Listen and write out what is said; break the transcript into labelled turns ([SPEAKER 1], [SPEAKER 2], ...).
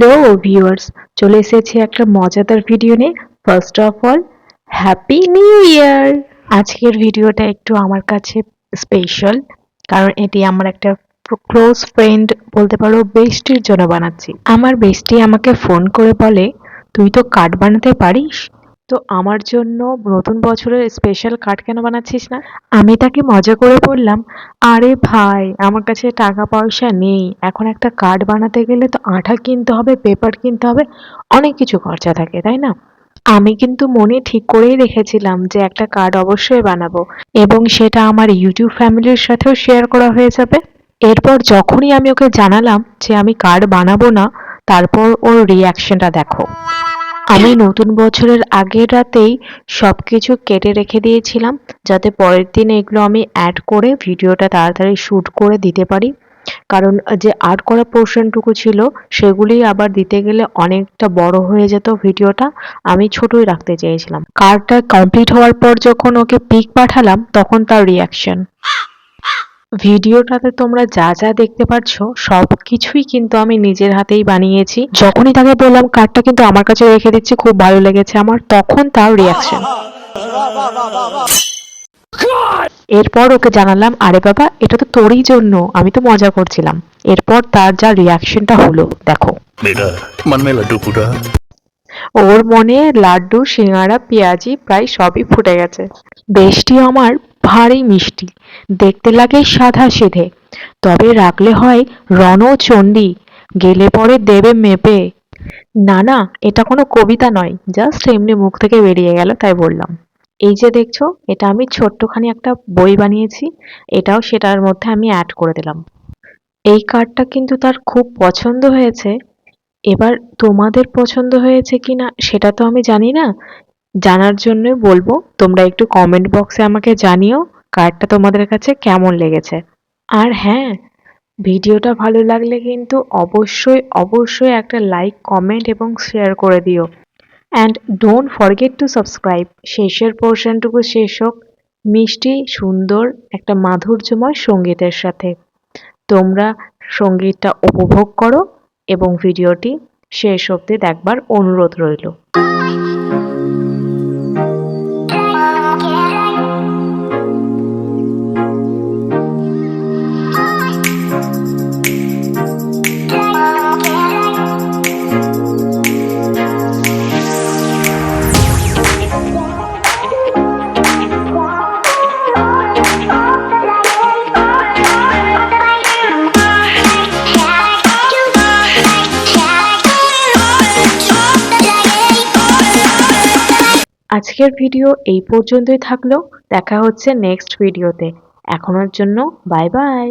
[SPEAKER 1] Hello viewers, চলে এসেছি একটা মজাদার ভিডিও নিয়ে। First of all happy new year. আজকের ভিডিওটা একটু আমার কাছে স্পেশাল, কারণ এটি আমার একটা ক্লোজ ফ্রেন্ড বলতে পারো, বেস্টির জন্য বানাচ্ছি। আমার বেস্টি আমাকে ফোন করে বলে, তুই তো কার্ড বানাতে পারিস, তো আমার জন্য নতুন বছরের স্পেশাল কার্ড কেন বানাচ্ছিস না? আমি তাকে মজা করে বললাম, আরে ভাই, আমার কাছে টাকা পয়সা নেই, এখন একটা কার্ড বানাতে গেলে তো আঠা কিনতে হবে, পেপার কিনতে হবে, অনেক কিছু খরচা থাকে, তাই না? আমি কিন্তু মনে ঠিক করেই রেখেছিলাম যে একটা কার্ড অবশ্যই বানাবো, এবং সেটা আমার ইউটিউব ফ্যামিলির সাথেও শেয়ার করা হয়ে যাবে। এরপর যখনই আমি ওকে জানালাম যে আমি কার্ড বানাবো না, তারপর ওর রিয়াকশনটা দেখো। আমি নতুন বছরের আগের রাতেই সবকিছু কেটে রেখে দিয়েছিলাম, যাতে পরের দিন এগুলো আমি অ্যাড করে ভিডিওটা তাড়াতাড়ি শুট করে দিতে পারি। কারণ যে আর্ট করা পোর্শনটুকু ছিল, সেগুলি আবার দিতে গেলে অনেকটা বড় হয়ে যেত ভিডিওটা। আমি ছোটই রাখতে চেয়েছিলাম। কার্ডটা কমপ্লিট হওয়ার পর যখন ওকে পিক পাঠালাম, তখন তার রিয়াকশন। ভিডিওটাতে তোমরা যা যা দেখতে পাচ্ছ সবকিছুই কিন্তু আমি নিজের হাতেই বানিয়েছি। যখনই তাকে বললাম কার্ডটা কিন্তু আমার কাছে রেখে দিচ্ছি, খুব ভালো লেগেছে আমার, তখন তার রিয়াকশন। এরপর ওকে জানালাম, আরে বাবা, এটা তো তোরই জন্য, আমি তো মজা করছিলাম। এরপর তার যা রিয়াকশনটা হলো দেখো।
[SPEAKER 2] मन में लड्डू फूटा।
[SPEAKER 1] ওর মনে লাড্ডু, সিঙ্গারা, পেঁয়াজি প্রায় সবই ফুটে গেছে। বেশটি আমার ভারী মিষ্টি, দেখতে লাগে সাধা সিধে, তবে রাখলে হয় রণচণ্ডী, গেলে পরে দেবে মেপে। না না, এটা কোনো কবিতা নয়, জাস্ট এমনি মুখ থেকে বেরিয়ে গেল, তাই বললাম। এই যে দেখছো, এটা আমি ছোট্টখানি একটা বই বানিয়েছি, এটাও সেটার মধ্যে আমি অ্যাড করে দিলাম। এই কার্ডটা কিন্তু তার খুব পছন্দ হয়েছে। এবার তোমাদের পছন্দ হয়েছে কিনা সেটা তো আমি জানি না, জানার জন্যই বলবো, তোমরা একটু কমেন্ট বক্সে আমাকে জানিও কার্ডটা তোমাদের কাছে কেমন লেগেছে। আর হ্যাঁ, ভিডিওটা ভালো লাগলে কিন্তু অবশ্যই অবশ্যই একটা লাইক, কমেন্ট এবং শেয়ার করে দিও। And don't forget to subscribe. শেষের পোর্শনটুকু শেষ হোক মিষ্টি সুন্দর একটা মাধুর্যময় সঙ্গীতের সাথে। তোমরা সঙ্গীতটা উপভোগ করো এবং ভিডিওটি শেষ অবধি দেখবার অনুরোধ রইল। আজকের ভিডিও এই পর্যন্তই থাকলো, দেখা হচ্ছে নেক্সট ভিডিওতে। এখনের জন্য বাই বাই।